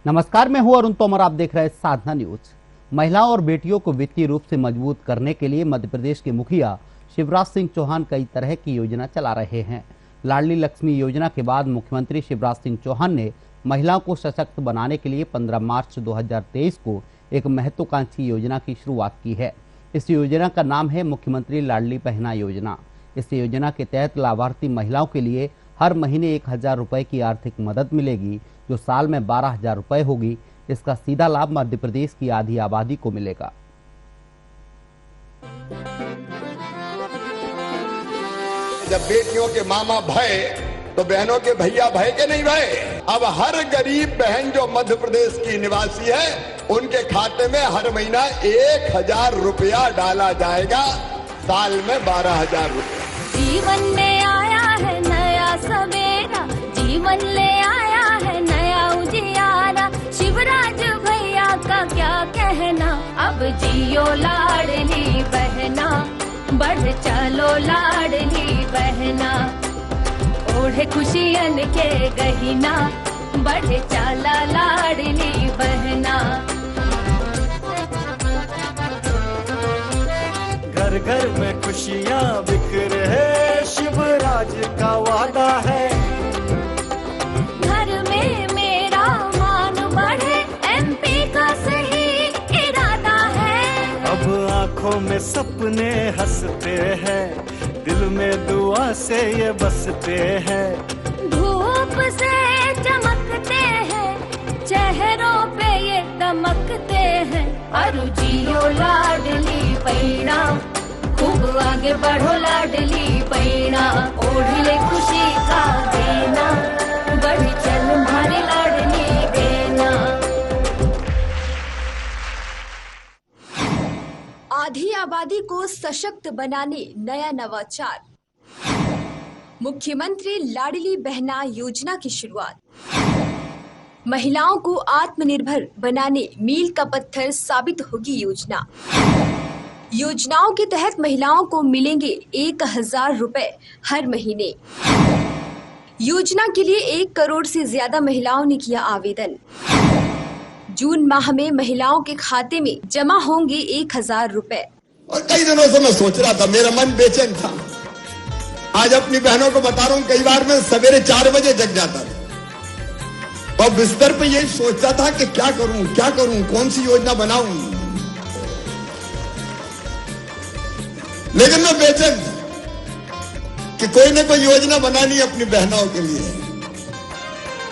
नमस्कार, मैं हूं अरुण तोमर। आप देख रहे हैं साधना न्यूज। महिलाओं और बेटियों को वित्तीय रूप से मजबूत करने के लिए मध्य प्रदेश के मुखिया शिवराज सिंह चौहान कई तरह की योजना चला रहे हैं। लाडली लक्ष्मी योजना के बाद मुख्यमंत्री शिवराज सिंह चौहान ने महिलाओं को सशक्त बनाने के लिए 15 मार्च 2023 को एक महत्वाकांक्षी योजना की शुरुआत की है। इस योजना का नाम है मुख्यमंत्री लाडली बहना योजना। इस योजना के तहत लाभार्थी महिलाओं के लिए हर महीने 1000 रुपए की आर्थिक मदद मिलेगी, जो साल में 12,000 रुपए होगी। इसका सीधा लाभ मध्य प्रदेश की आधी आबादी को मिलेगा। जब बेटियों के मामा भय तो बहनों के भैया भय के नहीं भय। अब हर गरीब बहन जो मध्य प्रदेश की निवासी है, उनके खाते में हर महीना 1000 रुपया डाला जाएगा, साल में 12,000 रुपया। जीवन में आया है नया सवेरा, जीवन ले आया है नया उजियारा। शिवराज भैया का क्या कहना, अब जियो लाडली बहना, बढ़ चलो लाडली बहना। ओढ़े खुशियन के गहिना, बढ़ चला लाडली बहना। घर घर में खुशियाँ बिखर है, शिवराज का वादा है। घर में मेरा मान बढ़े, एमपी का सही इरादा है। अब आँखों में सपने हंसते हैं, दिल में दुआ से ये बसते हैं। धूप से चमकते हैं, चेहरों पे ये दमकते हैं। अरु जियो लाडली बहना, खूब आगे बढ़ो लाडली बहना। ओढ़ ले खुशी का देना, बढ़ चल मारी लाडली बहना। आधी आबादी को सशक्त बनाने नया नवाचार। मुख्यमंत्री लाडली बहना योजना की शुरुआत। महिलाओं को आत्मनिर्भर बनाने मील का पत्थर साबित होगी योजना। योजनाओं के तहत महिलाओं को मिलेंगे 1000 रुपए हर महीने। योजना के लिए 1 करोड़ से ज्यादा महिलाओं ने किया आवेदन। जून माह में महिलाओं के खाते में जमा होंगे 1000 रुपए। और कई दिनों से मैं सोच रहा था, मेरा मन बेचैन था। आज अपनी बहनों को बता रहा हूं, कई बार मैं सवेरे 4 बजे जग जाता था और बिस्तर पे यही सोचता था कि क्या करूं, कौन सी योजना बनाऊं। लेकिन मैं बेचैन था कि कोई ना कोई योजना बनानी है अपनी बहनों के लिए।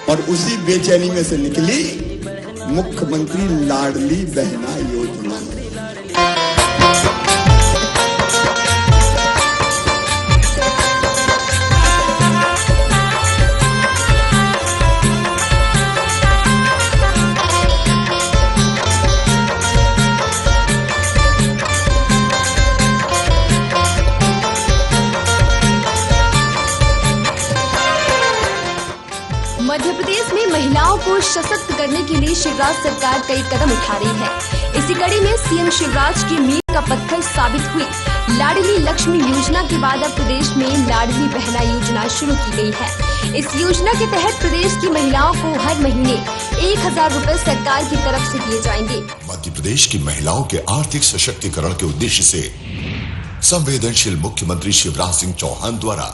और उसी बेचैनी में से निकली मुख्यमंत्री लाडली बहना योजना। मध्य प्रदेश में महिलाओं को सशक्त करने के लिए शिवराज सरकार कई कदम उठा रही है। इसी कड़ी में सीएम शिवराज की मील का पत्थर साबित हुई लाडली लक्ष्मी योजना के बाद अब प्रदेश में लाडली बहना योजना शुरू की गई है। इस योजना के तहत प्रदेश की महिलाओं को हर महीने 1000 रुपए सरकार की तरफ से दिए जाएंगे। मध्य प्रदेश की महिलाओं के आर्थिक सशक्तिकरण के उद्देश्य से संवेदनशील मुख्यमंत्री शिवराज सिंह चौहान द्वारा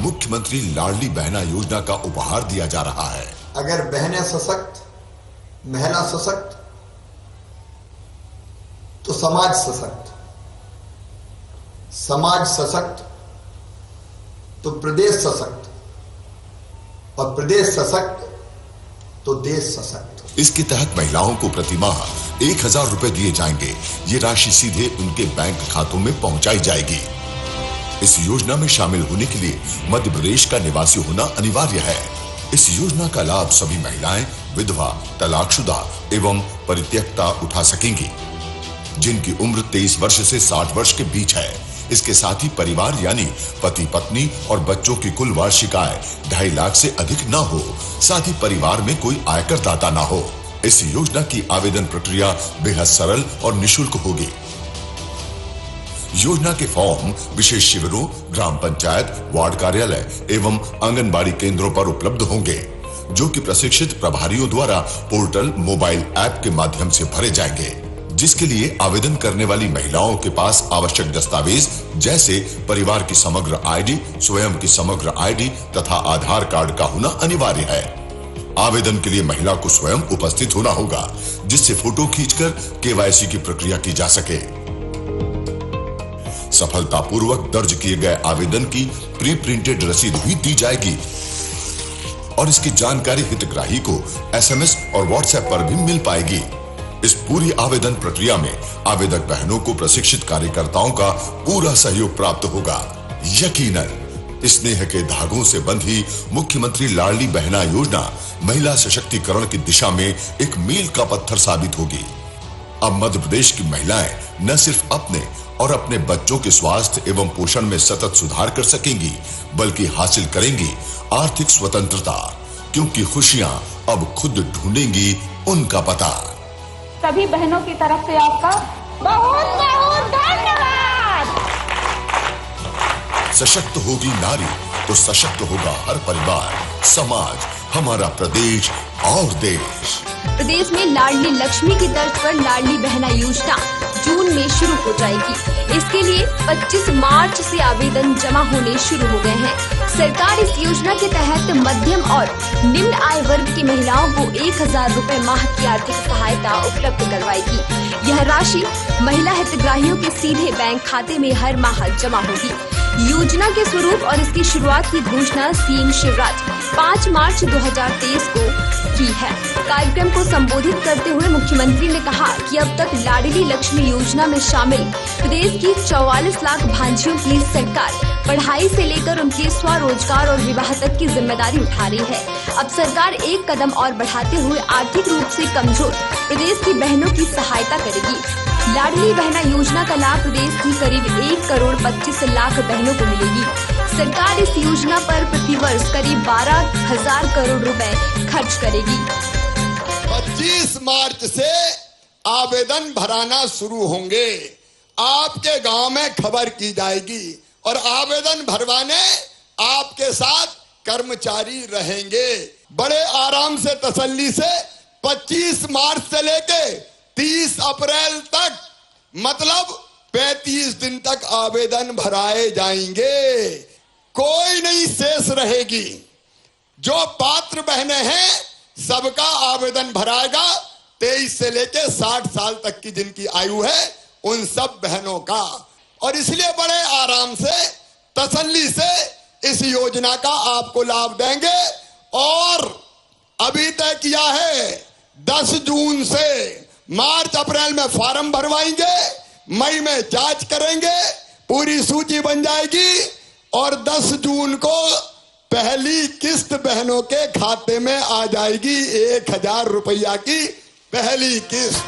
मुख्यमंत्री लाडली बहना योजना का उपहार दिया जा रहा है। अगर बहनें सशक्त, महिला सशक्त, तो समाज सशक्त, समाज सशक्त तो प्रदेश सशक्त, और प्रदेश सशक्त तो देश सशक्त। इसके तहत महिलाओं को प्रतिमाह 1000 रुपए दिए जाएंगे। ये राशि सीधे उनके बैंक खातों में पहुंचाई जाएगी। इस योजना में शामिल होने के लिए मध्य प्रदेश का निवासी होना अनिवार्य है। इस योजना का लाभ सभी महिलाएं, विधवा, तलाकशुदा एवं परित्यक्ता उठा सकेंगी, जिनकी उम्र 23 वर्ष से 60 वर्ष के बीच है। इसके साथ ही परिवार यानी पति पत्नी और बच्चों की कुल वार्षिक आय 2.5 लाख से अधिक न हो, साथ ही परिवार में कोई आयकर दाता न हो। इस योजना की आवेदन प्रक्रिया बेहद सरल और निःशुल्क होगी। योजना के फॉर्म विशेष शिविरों, ग्राम पंचायत, वार्ड कार्यालय एवं आंगनबाड़ी केंद्रों पर उपलब्ध होंगे। जो कि प्रशिक्षित प्रभारियों द्वारा पोर्टल मोबाइल ऐप के माध्यम से भरे जाएंगे, जिसके लिए आवेदन करने वाली महिलाओं के पास आवश्यक दस्तावेज जैसे परिवार की समग्र आईडी, स्वयं की समग्र आईडी तथा आधार कार्ड का होना अनिवार्य है। आवेदन के लिए महिला को स्वयं उपस्थित होना होगा, जिससे फोटो खींचकर केवाईसी की प्रक्रिया की जा सके। सफलतापूर्वक दर्ज किए गए आवेदन की प्री प्रिंटेड रसीद भी दी जाएगी और इसकी जानकारी हितग्राही को एसएमएस और व्हाट्सएप पर भी मिल पाएगी। इस पूरी आवेदन प्रक्रिया में आवेदक बहनों को प्रशिक्षित कार्यकर्ताओं का पूरा सहयोग प्राप्त होगा। यकीनन स्नेह के धागों से बंधी मुख्यमंत्री लाडली बहना योजना महिला सशक्तिकरण की दिशा में एक मील का पत्थर साबित होगी। अब मध्य प्रदेश की महिलाएं न सिर्फ अपने और अपने बच्चों के स्वास्थ्य एवं पोषण में सतत सुधार कर सकेंगी, बल्कि हासिल करेंगी आर्थिक स्वतंत्रता, क्योंकि खुशियां अब खुद ढूंढेंगी उनका पता। सभी बहनों की तरफ से आपका बहुत बहुत धन्यवाद। सशक्त होगी नारी तो सशक्त होगा हर परिवार, समाज, हमारा प्रदेश और देश। प्रदेश में लाडली लक्ष्मी की तर्ज पर लाडली बहना योजना जून में शुरू हो जाएगी। इसके लिए 25 मार्च से आवेदन जमा होने शुरू हो गए हैं। सरकार इस योजना के तहत मध्यम और निम्न आय वर्ग की महिलाओं को 1000 रुपए माह की आर्थिक सहायता उपलब्ध करवाएगी। यह राशि महिला हितग्राहियों के सीधे बैंक खाते में हर माह जमा होगी। योजना के स्वरूप और इसकी शुरुआत की घोषणा सीएम शिवराज 5 मार्च 2023 को की है। कार्यक्रम को संबोधित करते हुए मुख्यमंत्री ने कहा कि अब तक लाडली लक्ष्मी योजना में शामिल प्रदेश की 44 लाख भांजियों की सरकार पढ़ाई से लेकर उनके स्वरोजगार और विवाह तक की जिम्मेदारी उठा रही है। अब सरकार एक कदम और बढ़ाते हुए आर्थिक रूप से कमजोर प्रदेश की बहनों की सहायता करेगी। लाडली बहना योजना का लाभ प्रदेश की करीब 1 करोड़ 25 लाख बहनों को मिलेगी। सरकार इस योजना पर प्रतिवर्ष करीब 12,000 करोड़ रुपए खर्च करेगी। 25 मार्च से आवेदन भराना शुरू होंगे। आपके गांव में खबर की जाएगी और आवेदन भरवाने आपके साथ कर्मचारी रहेंगे। बड़े आराम से तसल्ली से 25 मार्च से लेके 30 अप्रैल तक मतलब 35 दिन तक आवेदन भराए जाएंगे। कोई नहीं शेष रहेगी। जो पात्र बहनें हैं सबका आवेदन भराएगा। 23 से लेके 60 साल तक की जिनकी आयु है उन सब बहनों का। और इसलिए बड़े आराम से तसल्ली से इस योजना का आपको लाभ देंगे। और अभी तय किया है 10 जून से मार्च अप्रैल में फॉर्म भरवाएंगे, मई में जांच करेंगे, पूरी सूची बन जाएगी और 10 जून को पहली किस्त बहनों के खाते में आ जाएगी। 1000 रुपया की पहली किस्त।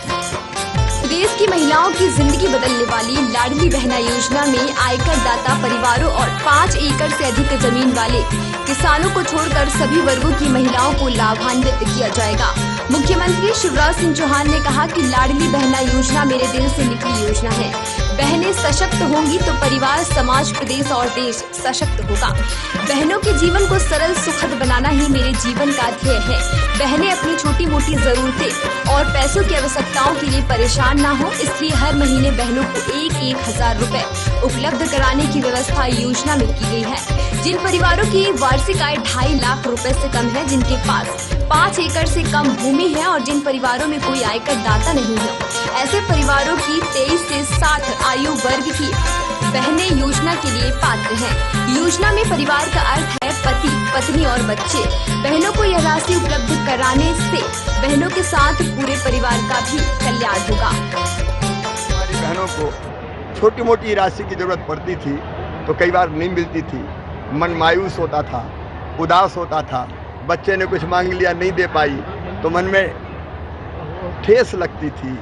प्रदेश की महिलाओं की जिंदगी बदलने वाली लाडली बहना योजना में आयकर दाता परिवारों और 5 एकड़ से अधिक जमीन वाले किसानों को छोड़कर सभी वर्गों की महिलाओं को लाभान्वित किया जाएगा। मुख्यमंत्री शिवराज सिंह चौहान ने कहा कि लाडली बहना योजना मेरे दिल से निकली योजना है। बहनें सशक्त होंगी तो परिवार, समाज, प्रदेश और देश सशक्त होगा। बहनों के जीवन को सरल सुखद बनाना ही मेरे जीवन का ध्येय है। बहनें अपनी छोटी मोटी जरूरतें और पैसों की आवश्यकताओं के लिए परेशान ना हो, इसलिए हर महीने बहनों को 1,000 रुपए उपलब्ध कराने की व्यवस्था योजना में की गई है। जिन परिवारों की वार्षिक आय 2.5 लाख रुपए से कम है, जिनके पास 5 एकड़ से कम भूमि है और जिन परिवारों में कोई आयकर दाता नहीं है, ऐसे परिवारों की 23 से 60 आयु वर्ग की बहनें योजना के लिए पात्र हैं। योजना में परिवार का अर्थ है पति, पत्नी और बच्चे। बहनों को यह राशि उपलब्ध कराने से बहनों के साथ पूरे परिवार का भी कल्याण होगा। हमारी बहनों को छोटी मोटी राशि की जरूरत पड़ती थी तो कई बार नहीं मिलती थी। मन मायूस होता था, उदास होता था। बच्चे ने कुछ मांग लिया, नहीं दे पाई तो मन में ठेस लगती थी।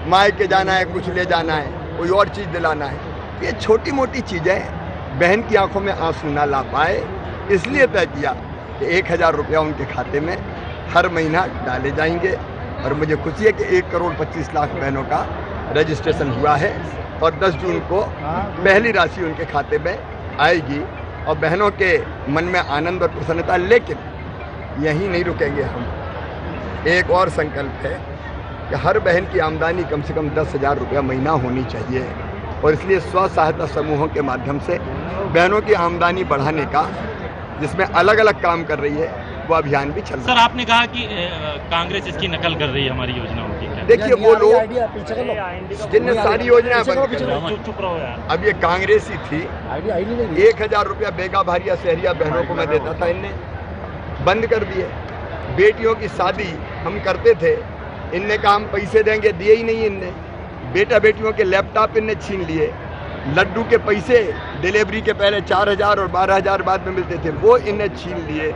मायके जाना है, कुछ ले जाना है, कोई और चीज़ दिलाना है। ये छोटी मोटी चीज़ें बहन की आंखों में आंसू ना ला पाए, इसलिए तय किया कि 1000 रुपया उनके खाते में हर महीना डाले जाएंगे। और मुझे खुशी है कि 1 करोड़ 25 लाख बहनों का रजिस्ट्रेशन हुआ है और 10 जून को पहली राशि उनके खाते में आएगी। और बहनों के मन में आनंद और प्रसन्नता। लेकिन यहीं नहीं रुकेंगे हम। एक और संकल्प है कि हर बहन की आमदनी कम से कम 10,000 रुपया महीना होनी चाहिए और इसलिए स्व सहायता समूहों के माध्यम से बहनों की आमदनी बढ़ाने का, जिसमें अलग अलग काम कर रही है, वो अभियान भी चल रहा है। सर, आपने कहा कि कांग्रेस इसकी नकल कर रही है हमारी योजनाओं की। देखिए, वो लोग जिनने सारी योजनाएं बंद कर दी, चुप रहो यार। अब ये कांग्रेस ही थी। 1,000 रुपया बेगा भारिया शहरिया बहनों को मैं देता था, इनने बंद कर दिए। बेटियों की शादी हम करते थे, इनने कहा हम पैसे देंगे, दिए ही नहीं इनने। बेटा बेटियों के लैपटॉप इनने छीन लिए। लड्डू के पैसे डिलीवरी के पहले 4,000 और 12,000 बाद में मिलते थे, वो इनने छीन लिए।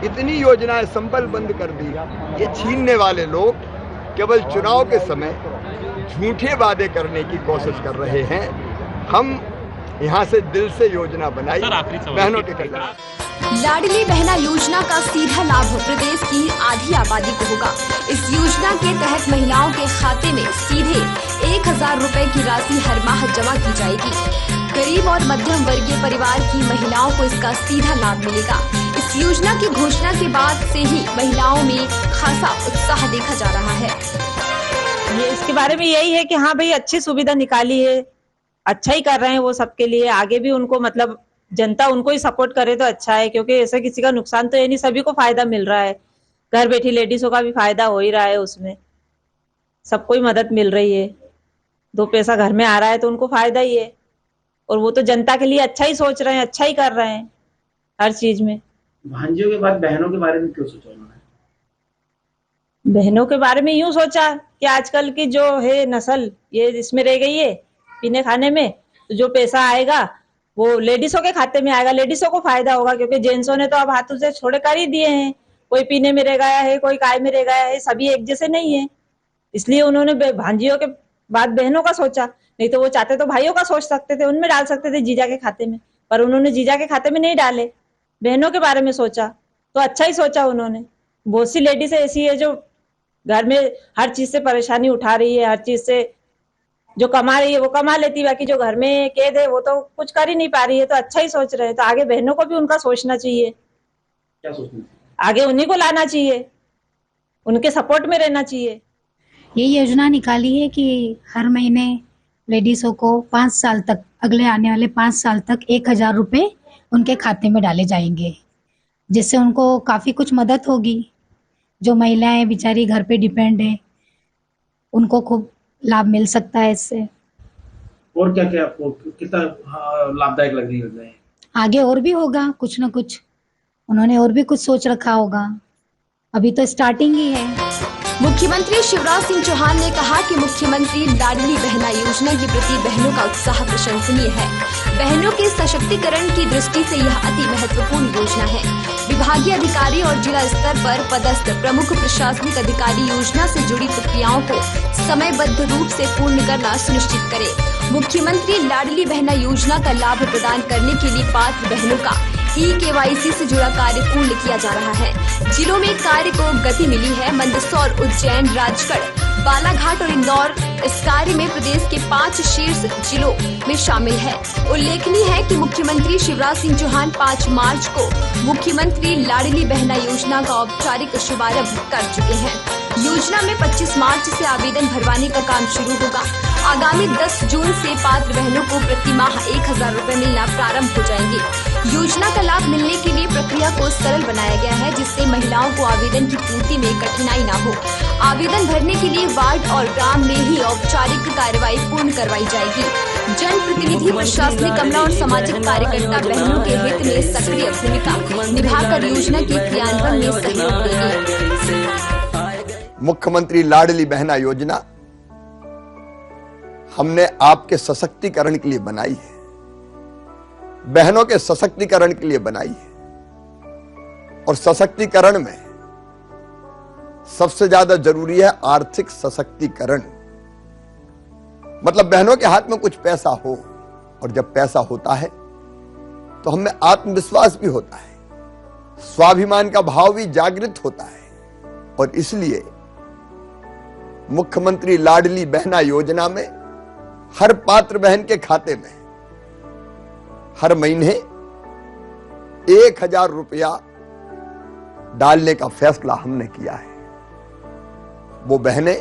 इतनी योजनाएं संबल बंद कर दी। ये छीनने वाले लोग केवल चुनाव के समय झूठे वादे करने की कोशिश कर रहे हैं। हम यहाँ से दिल से योजना बनाई बहनों के कल्याण। लाडली बहना योजना का सीधा लाभ प्रदेश की आधी आबादी को होगा। इस योजना के तहत महिलाओं के खाते में सीधे 1,000 रुपए की राशि हर माह जमा की जाएगी। गरीब और मध्यम वर्गीय परिवार की महिलाओं को इसका सीधा लाभ मिलेगा। इस योजना की घोषणा के बाद से ही महिलाओं में खासा उत्साह देखा जा रहा है। ये इसके बारे में यही है कि हाँ भाई, अच्छी सुविधा निकाली है, अच्छा ही कर रहे हैं वो सबके लिए। आगे भी उनको मतलब जनता उनको ही सपोर्ट करे तो अच्छा है, क्योंकि ऐसे किसी का नुकसान तो है नहीं, सभी को फायदा मिल रहा है। घर बैठी लेडीजों का भी फायदा हो ही रहा है, उसमें सबको ही मदद मिल रही है। 2 पैसा घर में आ रहा है तो उनको फायदा ही है, और वो तो जनता के लिए अच्छा ही सोच रहे हैं, अच्छा ही कर रहे हैं हर चीज में। भांजियों के बाद बहनों के बारे में क्यों सोचा उन्होंने? बहनों के बारे में यूं सोचा कि आजकल की जो है नस्ल ये इसमें रह गई है पीने खाने में, तो जो पैसा आएगा वो लेडीजों के खाते में आएगा, लेडीजों को फायदा होगा। क्योंकि जेंट्सों ने तो अब हाथों से छोड़े कर ही दिए हैं, कोई पीने में रह गया है, कोई काय में रह गया है, सभी एक जैसे नहीं है। इसलिए उन्होंने भांजियों के बाद बहनों का सोचा। नहीं तो वो चाहते तो भाइयों का सोच सकते थे, उनमें डाल सकते थे जीजा के खाते में, पर उन्होंने जीजा के खाते में नहीं डाले, बहनों के बारे में सोचा। तो अच्छा ही सोचा उन्होंने। बहुत सी लेडीज ऐसी है जो घर में हर चीज से परेशानी उठा रही है, हर चीज से जो कमा रही है वो कमा लेती, बाकी जो घर में कैद है वो तो कुछ कर ही नहीं पा रही है। तो अच्छा ही सोच रहे हैं। तो आगे बहनों को भी उनका सोचना चाहिए, क्या सोचना चाहिए? आगे उन्हीं को लाना चाहिए, उनके सपोर्ट में रहना चाहिए। ये योजना निकाली है कि हर महीने लेडीजों को 5 साल तक, अगले आने वाले 5 साल तक 1,000 रुपए उनके खाते में डाले जाएंगे, जिससे उनको काफ़ी कुछ मदद होगी। जो महिलाएं बेचारी घर पे डिपेंड है, उनको खूब लाभ मिल सकता है इससे। और क्या क्या आपको कितना लाभदायक लग रही है? आगे और भी होगा कुछ ना कुछ, उन्होंने और भी कुछ सोच रखा होगा, अभी तो स्टार्टिंग ही है। मुख्यमंत्री शिवराज सिंह चौहान ने कहा कि मुख्यमंत्री लाडली बहना योजना के प्रति बहनों का उत्साह प्रशंसनीय है। बहनों के सशक्तिकरण की दृष्टि से यह अति महत्वपूर्ण योजना है। विभागीय अधिकारी और जिला स्तर पर पदस्थ प्रमुख प्रशासनिक अधिकारी योजना से जुड़ी प्रक्रियाओं को समयबद्ध रूप से पूर्ण करना सुनिश्चित करें। मुख्यमंत्री लाडली बहना योजना का लाभ प्रदान करने के लिए पात्र बहनों का KYC से जुड़ा कार्य पूर्ण किया जा रहा है। जिलों में कार्य को गति मिली है। मंदसौर, उज्जैन, राजगढ़, बालाघाट और इंदौर इस कार्य में प्रदेश के 5 शीर्ष जिलों में शामिल है। उल्लेखनीय है कि मुख्यमंत्री शिवराज सिंह चौहान 5 मार्च को मुख्यमंत्री लाडली बहना योजना का औपचारिक शुभारंभ कर चुके हैं। योजना में 25 मार्च से आवेदन भरवाने का काम शुरू होगा। आगामी 10 जून से पात्र बहनों को प्रति माह 1,000 रुपए मिलना प्रारंभ हो जाएंगे। योजना का लाभ मिलने के लिए प्रक्रिया को सरल बनाया गया है, जिससे महिलाओं को आवेदन की पूर्ति में कठिनाई न हो। आवेदन भरने के लिए वार्ड और ग्राम में ही औपचारिक कार्रवाई पूर्ण करवाई जाएगी। जनप्रतिनिधि, प्रशासनिक अमला और सामाजिक कार्यकर्ता बहनों के हित में सक्रिय भूमिका निभाकर योजना के क्रियान्वयन में सहयोग देंगे। मुख्यमंत्री लाडली बहना योजना हमने आपके सशक्तिकरण के लिए बनाई है, बहनों के सशक्तिकरण के लिए बनाई है। और सशक्तिकरण में सबसे ज्यादा जरूरी है आर्थिक सशक्तिकरण। मतलब बहनों के हाथ में कुछ पैसा हो, और जब पैसा होता है तो हमें आत्मविश्वास भी होता है, स्वाभिमान का भाव भी जागृत होता है। और इसलिए मुख्यमंत्री लाडली बहना योजना में हर पात्र बहन के खाते में हर महीने 1,000 रुपया डालने का फैसला हमने किया है। वो बहनें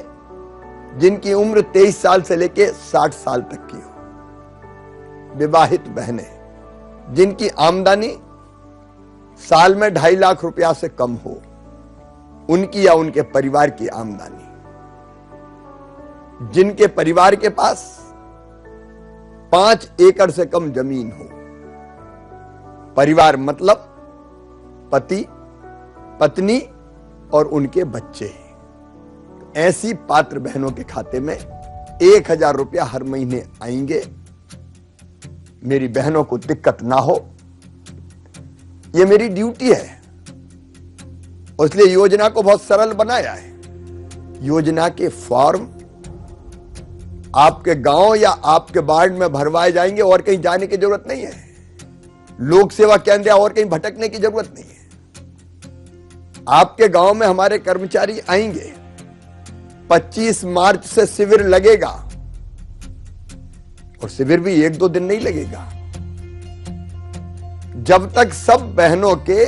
जिनकी उम्र 23 साल से लेके 60 साल तक की हो, विवाहित बहनें जिनकी आमदनी साल में 2.5 लाख रुपया से कम हो, उनकी या उनके परिवार की आमदनी, जिनके परिवार के पास 5 एकड़ से कम जमीन हो, परिवार मतलब पति, पत्नी और उनके बच्चे, ऐसी पात्र बहनों के खाते में 1000 रुपया हर महीने आएंगे। मेरी बहनों को दिक्कत ना हो, यह मेरी ड्यूटी है। इसलिए योजना को बहुत सरल बनाया है। योजना के फॉर्म आपके गांव या आपके वार्ड में भरवाए जाएंगे और कहीं जाने की जरूरत नहीं है। लोक सेवा केंद्र या और कहीं भटकने की जरूरत नहीं है। आपके गांव में हमारे कर्मचारी आएंगे। 25 मार्च से शिविर लगेगा और शिविर भी 1-2 दिन नहीं लगेगा। जब तक सब बहनों के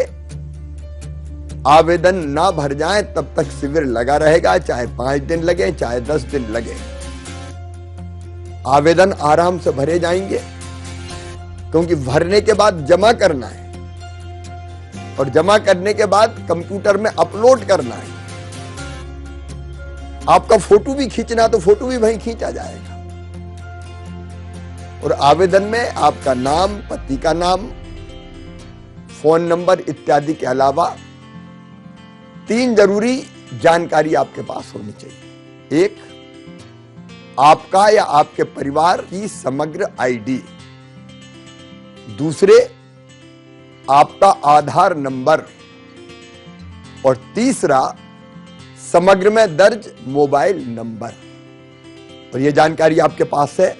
आवेदन ना भर जाएं तब तक शिविर लगा रहेगा, चाहे 5 दिन लगे चाहे 10 दिन लगे। आवेदन आराम से भरे जाएंगे, क्योंकि भरने के बाद जमा करना है और जमा करने के बाद कंप्यूटर में अपलोड करना है। आपका फोटो भी खींचना तो फोटो भी वहीं खींचा जाएगा। और आवेदन में आपका नाम, पति का नाम, फोन नंबर इत्यादि के अलावा 3 जरूरी जानकारी आपके पास होनी चाहिए। 1, आपका या आपके परिवार की समग्र आईडी। दूसरे, आपका आधार नंबर। और तीसरा, समग्र में दर्ज मोबाइल नंबर। और यह जानकारी आपके पास है,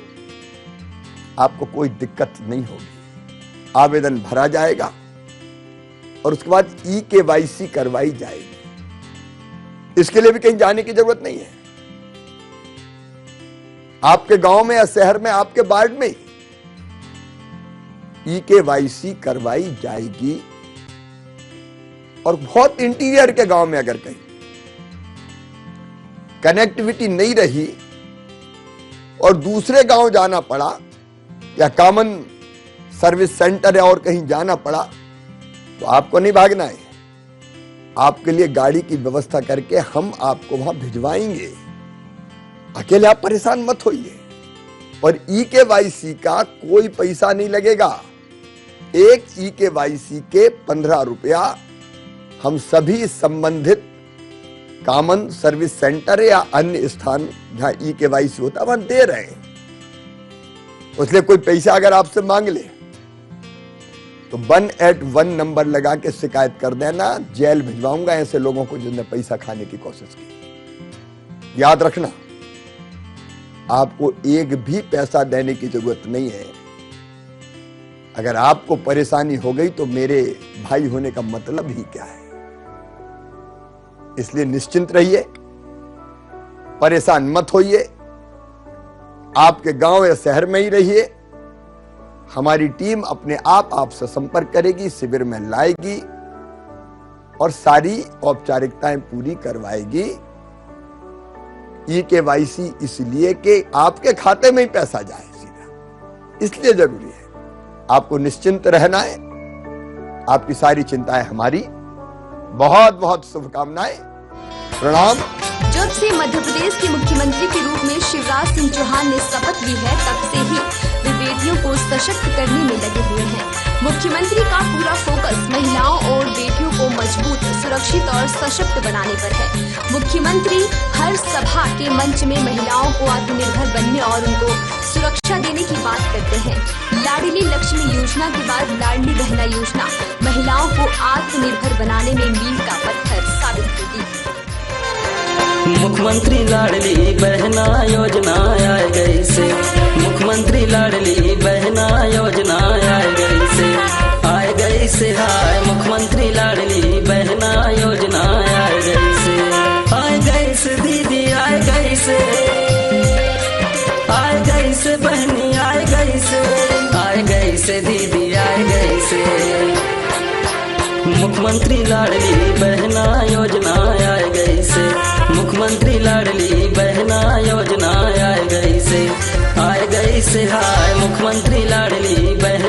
आपको कोई दिक्कत नहीं होगी। आवेदन भरा जाएगा और उसके बाद EKYC करवाई जाएगी। इसके लिए भी कहीं जाने की जरूरत नहीं है। आपके गांव में या शहर में, आपके वार्ड में EKYC करवाई जाएगी। और बहुत इंटीरियर के गांव में अगर कहीं कनेक्टिविटी नहीं रही और दूसरे गांव जाना पड़ा या कॉमन सर्विस सेंटर या और कहीं जाना पड़ा, तो आपको नहीं भागना है। आपके लिए गाड़ी की व्यवस्था करके हम आपको वहां भिजवाएंगे। अकेले आप परेशान मत होइए। और EKYC का कोई पैसा नहीं लगेगा। एक EKYC के 15 रुपया हम सभी संबंधित कॉमन सर्विस सेंटर या अन्य स्थान जहां EKYC होता है वहां दे रहे हैं। इसलिए कोई पैसा अगर आपसे मांग ले तो 181 नंबर लगा के शिकायत कर देना। जेल भिजवाऊंगा ऐसे लोगों को जिन्होंने पैसा खाने की कोशिश की। याद रखना, आपको एक भी पैसा देने की जरूरत नहीं है। अगर आपको परेशानी हो गई तो मेरे भाई होने का मतलब ही क्या है। इसलिए निश्चिंत रहिए, परेशान मत होइए। आपके गांव या शहर में ही रहिए। हमारी टीम अपने आप आपसे संपर्क करेगी, शिविर में लाएगी और सारी औपचारिकताएं पूरी करवाएगी। EKYC इसलिए कि आपके खाते में ही पैसा जाए सीधा, इसलिए जरूरी है। आपको निश्चिंत रहना है। आपकी सारी चिंताएं हमारी। बहुत बहुत शुभकामनाएं। प्रणाम। जब से मध्य प्रदेश के मुख्यमंत्री के रूप में शिवराज सिंह चौहान ने शपथ ली है, तब से ही वे बेटियों को सशक्त करने में लगे हुए हैं। मुख्यमंत्री का पूरा फोकस महिलाओं और बेटियों को मजबूत, सुरक्षित और सशक्त बनाने पर है। मुख्यमंत्री हर सभा के मंच में महिलाओं को आत्मनिर्भर बनने और उनको सुरक्षा देने की बात करते हैं। लाडली लक्ष्मी योजना के बाद लाडली बहना योजना महिलाओं को आत्मनिर्भर बनाने में मील का पत्थर साबित होगी। मुख्यमंत्री लाडली बहना योजना आए गई से, मुख्यमंत्री लाडली बहना योजना आए गई से, हाय मुख्यमंत्री लाडली बहना योजना आए गई से दीदी आए गई से बहनी आए गई से दीदी आए गई से। मुख्यमंत्री लाडली बहना योजना आए गई से, मुख्यमंत्री लाडली बहना योजना आए गई से, आए गई से हाय मुख्यमंत्री लाडली बहना